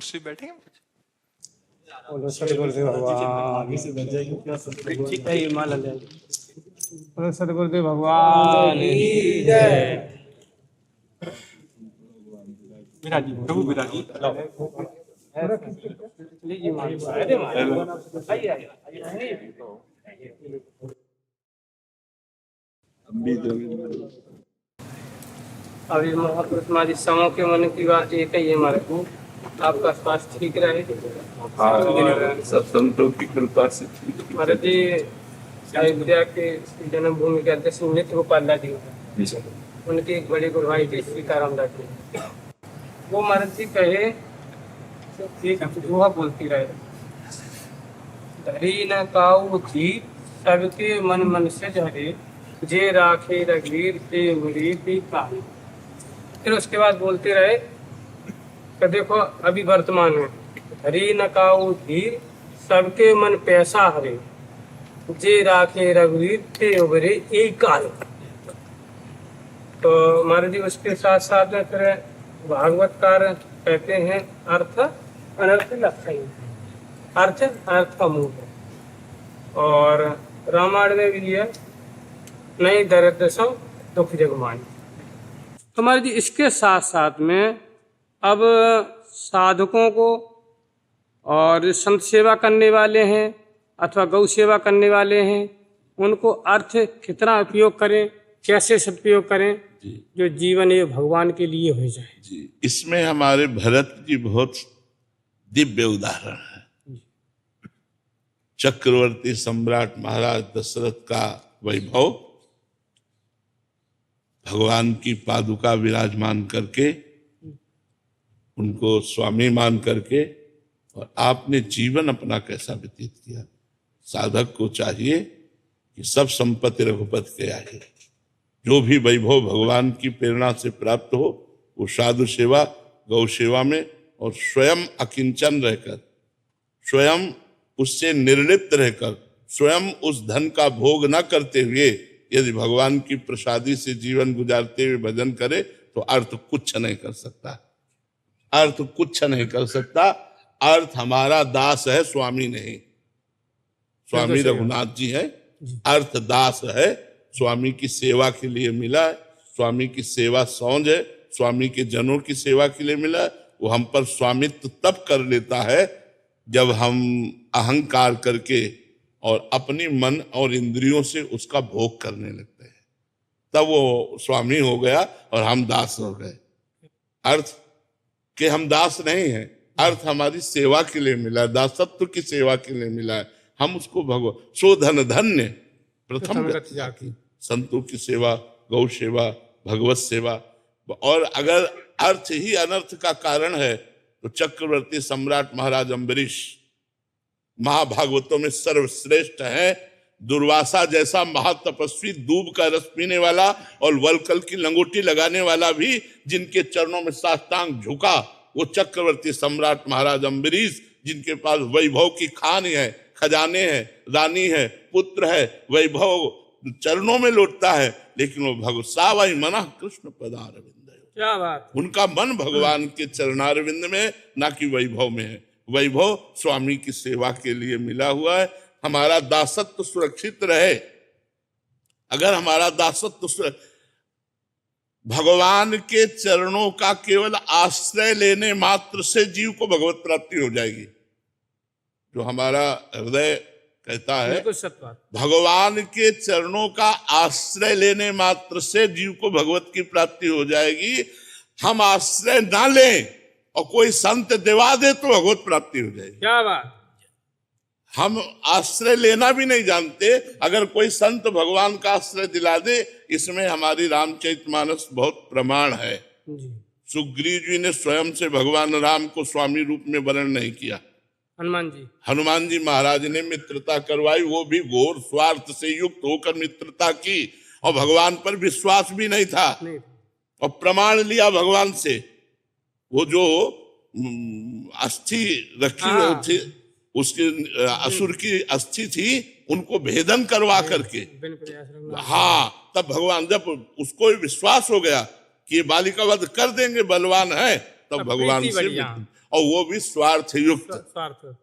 कुर्सी बैठेंगे? बोलो सतगुरुदेव भगवान बोलो सतगुरुदेव भगवान की जय। विराजी प्रभु विराजी। अभी महापुरुष हमारी समों के मन की बात एक ही है हमारे को, आपका स्वास्थ्य ठीक रहे। सब संतों की कृपा से महाराज जी अयोध्या के जन्मभूमि के अध्यक्ष नित्य गोपाल दास जी, उनके एक बड़े गुरु भाई थे सीताराम दास जी, वो महाराज जी कहे एक दोहा बोलती रहे, धरी न काऊ जी सबके मन मन से झरे, जे राखे रघुवीर ते मुरीद का। फिर उसके बाद बोलते रहे कि देखो अभी वर्तमान में हरी न काऊ धीर सबके मन पैसा हरे, जे राखे रघुवीर ते उभरे एक काल। तो महाराज जी उसके साथ साथ में फिर भागवतकार कहते हैं अर्थ अनर्थ लक्षण, अर्थ अनर्थ का मूल है। और रामायण में भी है नहीं दरिद्र सम दुख जगमानी। तो महाराज जी इसके साथ साथ में अब साधकों को और संत सेवा करने वाले हैं अथवा गौ सेवा करने वाले हैं, उनको अर्थ कितना उपयोग करें, कैसे सदुपयोग करें जो जीवन ये भगवान के लिए हो जाए। जी, इसमें हमारे भरत जी बहुत दिव्य उदाहरण है। चक्रवर्ती सम्राट महाराज दशरथ का वैभव भगवान की पादुका विराजमान करके, उनको स्वामी मान करके, और आपने जीवन अपना कैसा व्यतीत किया। साधक को चाहिए कि सब संपत्ति रघुपति के आगे, जो भी वैभव भगवान की प्रेरणा से प्राप्त हो वो साधु सेवा गौ सेवा में, और स्वयं अकिंचन रहकर, स्वयं उससे निर्लिप्त रहकर, स्वयं उस धन का भोग न करते हुए यदि भगवान की प्रसादी से जीवन गुजारते हुए भजन करे तो अर्थ कुछ नहीं कर सकता, अर्थ कुछ नहीं कर सकता। अर्थ हमारा दास है, स्वामी नहीं। स्वामी रघुनाथ जी है, अर्थ दास है, स्वामी की सेवा के लिए मिला है। स्वामी की सेवा सौंज है, स्वामी के जनों की सेवा के लिए मिला है। वो हम पर स्वामित्व तब कर लेता है जब हम अहंकार करके और अपनी मन और इंद्रियों से उसका भोग करने लगते हैं, तब वो स्वामी हो गया और हम दास हो गए। अर्थ के हम दास नहीं हैं, अर्थ हमारी सेवा के लिए मिला है, दासत्व की सेवा के लिए मिला है। हम उसको भगवान सो धन धन्य प्रथम गति जाकी, संतों की सेवा, गौ सेवा, भगवत सेवा। और अगर अर्थ ही अनर्थ का कारण है तो चक्रवर्ती सम्राट महाराज अम्बरीश महाभागवतों में सर्वश्रेष्ठ है। दुर्वासा जैसा महातपस्वी दूब का रस पीने वाला और वलकल की लंगोटी लगाने वाला भी जिनके चरणों में साष्टांग झुका, वो चक्रवर्ती सम्राट महाराज अम्बरीश, जिनके पास वैभव की खान है, खजाने हैं, रानी है, पुत्र है, वैभव चरणों में लौटता है, लेकिन वो भगवसावई मना कृष्ण पदारविंद। क्या बात, उनका मन भगवान के चरणारविंद में, ना कि वैभव में है। वैभव स्वामी की सेवा के लिए मिला हुआ है। हमारा दासत्व सुरक्षित रहे। अगर हमारा दासत्व भगवान के चरणों का केवल आश्रय लेने मात्र से जीव को भगवत प्राप्ति हो जाएगी। जो हमारा हृदय कहता है, भगवान के चरणों का आश्रय लेने मात्र से जीव को भगवत की प्राप्ति हो जाएगी। हम आश्रय ना लें और कोई संत दिवा दे तो भगवत प्राप्ति हो जाएगी। क्या बात, हम आश्रय लेना भी नहीं जानते, अगर कोई संत भगवान का आश्रय दिला दे, इसमें हमारी रामचरितमानस बहुत प्रमाण है। सुग्रीव जी ने स्वयं से भगवान राम को स्वामी रूप में वर्ण नहीं किया। हनुमान जी महाराज ने मित्रता करवाई, वो भी घोर स्वार्थ से युक्त होकर मित्रता की, और भगवान पर विश्वास भी नहीं था, और प्रमाण लिया भगवान से। वो जो अस्थि रखी थी, उसके असुर की अस्थि थी, उनको भेदन करवा करके, हाँ, तब भगवान जब उसको विश्वास हो गया कि ये बालिका वध कर देंगे, बलवान है, तब भगवान प्रीति से बढ़िया। मिलती। और वो भी स्वार्थ युक्त। स्वार्थ।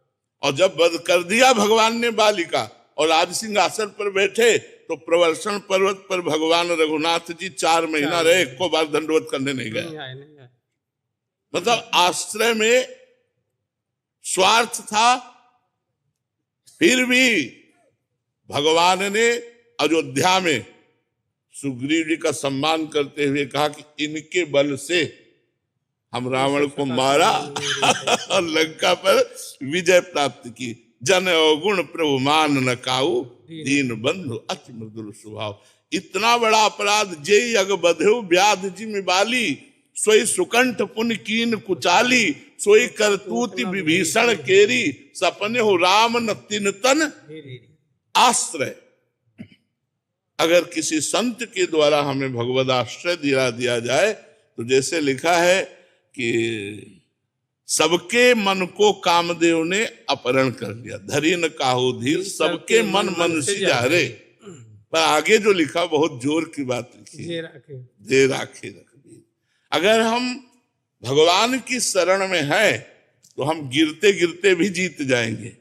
और जब वध कर दिया भगवान ने बालिका और राज सिंहासन पर बैठे, तो प्रवर्षण पर्वत पर भगवान रघुनाथ जी 4 महीना रहे, एको बार दंडवत करने नहीं गए। नहीं आए। मतलब आश्रय में स्वार्थ था, फिर भी भगवान ने अयोध्या में सुग्रीव जी का सम्मान करते हुए कहा कि इनके बल से हम रावण को मारा और लंका पर विजय प्राप्त की। जन अवगुण प्रभु मान न काऊ, दीन बंधु अति मृदुल स्वभाव। इतना बड़ा अपराध जेई अग बधेउ व्याध जिमि बाली, सोई सुकंठ पुन कीन कुचाली, सोई करतूति विभीषण केरी, सपने हो राम न तिन तन आश्रय। अगर किसी संत के द्वारा हमें भगवद आश्रय दिया जाए, तो जैसे लिखा है कि सबके मन को कामदेव ने अपहरण कर लिया, धरी न काहू धीर, सबके मन मनुष्य जारे। पर आगे जो लिखा बहुत जोर की बात लिखी, जे राखे रखबीर। अगर हम भगवान की शरण में हैं, तो हम गिरते गिरते भी जीत जाएंगे।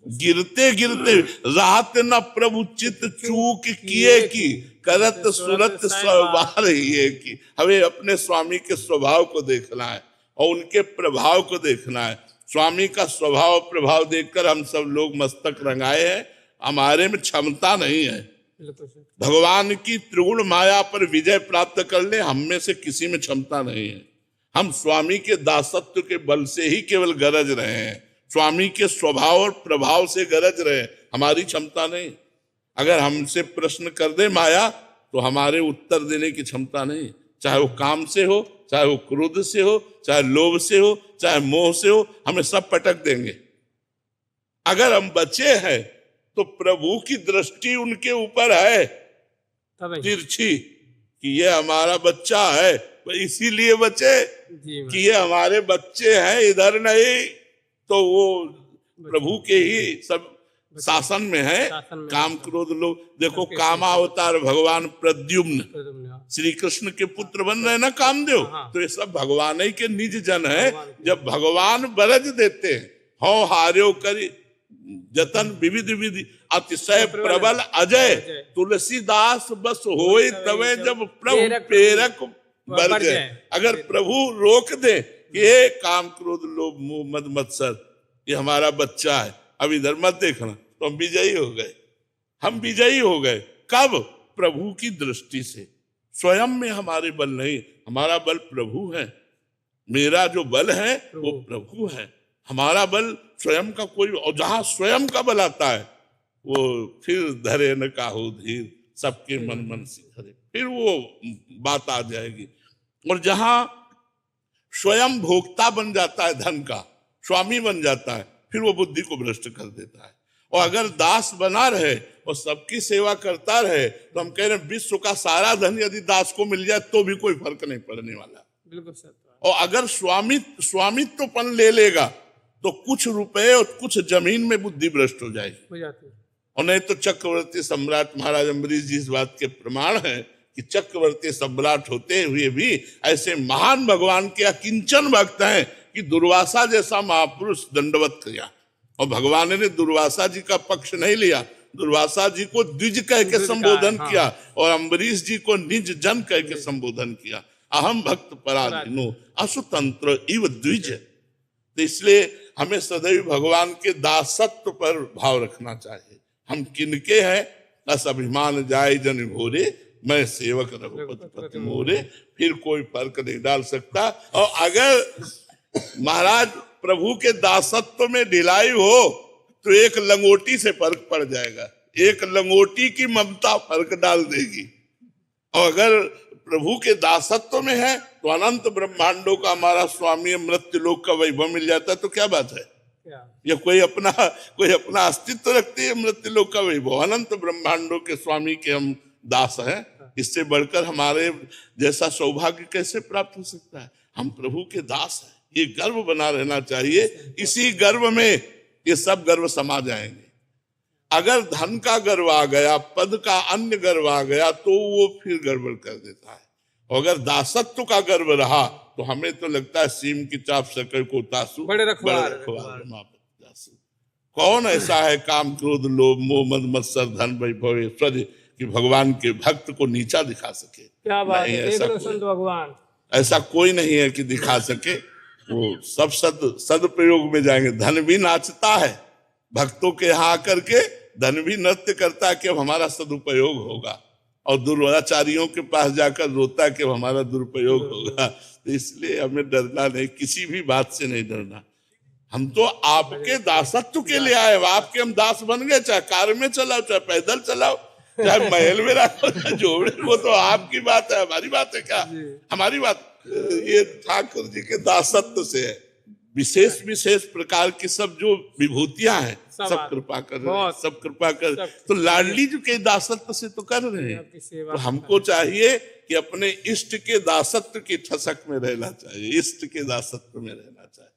गिरते गिरते रात न प्रभु चित चूक किए की, करत सुरत स्वभाव ही की। हमें अपने स्वामी के स्वभाव को देखना है और उनके प्रभाव को देखना है। स्वामी का स्वभाव प्रभाव देखकर हम सब लोग मस्तक रंगाए हैं, हमारे में क्षमता नहीं है। भगवान की त्रिगुण माया पर विजय प्राप्त कर ले, हम में से किसी में क्षमता नहीं है। हम स्वामी के दासत्व के बल से ही केवल गरज रहे हैं, स्वामी के स्वभाव और प्रभाव से गरज रहे हैं, हमारी क्षमता नहीं। अगर हमसे प्रश्न कर दे माया, तो हमारे उत्तर देने की क्षमता नहीं। चाहे वो काम से हो, चाहे वो क्रोध से हो, चाहे लोभ से हो, चाहे मोह से हो, हमें सब पटक देंगे। अगर हम बचे हैं, तो प्रभु की दृष्टि उनके ऊपर है तिरछी, कि ये हमारा बच्चा है, इसीलिए बचे कि ये हमारे बच्चे हैं, इधर नहीं। तो वो प्रभु के ही सब शासन में है। काम क्रोध लोग देखो, कामावतार भगवान प्रद्युम्न श्री कृष्ण के पुत्र बन रहे ना कामदेव, तो ये सब भगवान ही के निज जन है। जब भगवान बरज देते हैं, हो हार्यो करी जतन विविध विधि, अतिशय प्रबल अजय, तुलसीदास बस होए तवे जब प्रभु प्रेरक बरजे। अगर प्रभु रोक दे कि ये काम क्रोध लोभ मोह मद मत्सर, ये हमारा बच्चा है, अब इधर मत देखना, तो हम विजयी हो गए। हम विजयी हो गए कब? प्रभु की दृष्टि से। स्वयं में हमारे बल नहीं, हमारा बल प्रभु है। मेरा जो बल है वो प्रभु है, हमारा बल स्वयं का कोई। और जहां स्वयं का बल आता है, वो फिर धरे न काहू धीर, सबके मन मन से धरे, फिर वो बात आ जाएगी। और जहां स्वयं भोक्ता बन जाता है, धन का स्वामी बन जाता है, फिर वो बुद्धि को भ्रष्ट कर देता है। और अगर दास बना रहे और सबकी सेवा करता रहे, तो हम कह रहे हैं विश्व का सारा धन यदि दास को मिल जाए तो भी कोई फर्क नहीं पड़ने वाला। बिल्कुल सर। और अगर स्वामित्वपन ले लेगा, तो कुछ रुपए और कुछ जमीन में बुद्धि भ्रष्ट हो जाएगी। और नहीं तो चक्रवर्ती सम्राट महाराज अम्बरीश जी इस बात के प्रमाण है कि चक्रवर्ती सम्राट होते हुए भी ऐसे महान भगवान के अकिंचन भक्त हैं कि दुर्वासा जैसा महापुरुष दंडवत किया। और भगवान ने दुर्वासा जी का पक्ष नहीं लिया, दुर्वासा जी को द्विज कह के संबोधन किया, और अम्बरीश जी को निज जन कह के संबोधन किया। अहम भक्त पराधीनो असुतंत्र इव द्विज। तो इसलिए हमें सदैव भगवान के दासत्व पर भाव रखना चाहिए। हम किनके हैं? बस अभिमान जाय जन भोरे, मैं सेवक रघुपति पति मोरे। फिर कोई फर्क नहीं डाल सकता। और अगर महाराज प्रभु के दासत्व में ढिलाई हो, तो एक लंगोटी से फर्क पड़ जाएगा। एक लंगोटी की ममता फर्क डाल देगी। और अगर प्रभु के दासत्व में है, तो अनंत ब्रह्मांडों का हमारा स्वामी मृत्यु लोक का वैभव मिल जाता है, तो क्या बात है? या कोई अपना अस्तित्व रखती है मृत्यु लोक का वैभव? अनंत ब्रह्मांडों के स्वामी के हम दास हैं। इससे बढ़कर हमारे जैसा सौभाग्य कैसे प्राप्त हो सकता है? हम प्रभु के दास हैं, ये गर्व बना रहना चाहिए। इसी गर्व में ये सब गर्व समा जाएंगे। अगर धन का गर्व आ गया, पद का अन्य गर्व आ गया, तो वो फिर गड़बड़ कर देता है। और अगर दासत्व का गर्व रहा तो हमें तो लगता है सीम की चाप शक्कर को तासु बड़े रखवार। रमापति दासु। कौन ऐसा है काम क्रोध लोभ मोह मद मत्सर धन वैभव ऐश्वर्य कि भगवान के भक्त को नीचा दिखा सके? क्या बात नहीं, है, देख ऐसा लो कोई- संत भगवान। ऐसा कोई नहीं है कि दिखा सके। वो सब सदप्रयोग में जाएंगे। धन भी नाचता है भक्तों के यहाँ आकर के, धन भी नृत्य करता है कि अब हमारा सदुपयोग होगा, और दुराचारियों के पास जाकर रोता है कि अब हमारा दुरुपयोग होगा। तो इसलिए हमें डरना नहीं, किसी भी बात से नहीं डरना। हम तो आपके दासत्व के लिए आए, आपके हम दास बन गए, चाहे कार में चलाओ, चाहे पैदल चलाओ, चाहे महल में रखो, चाहे जोड़े, वो तो आपकी बात है, हमारी बात है क्या? हमारी बात ये ठाकुर जी के दासत्व से है। विशेष विशेष प्रकार की सब जो विभूतियां हैं सब कृपा कर रहे हैं, सब कृपा कर। तो लाडली जी के दासत्व से तो कर रहे हैं। तो हमको चाहिए कि अपने इष्ट के दासत्व की ठसक में रहना चाहिए, इष्ट के दासत्व में रहना चाहिए।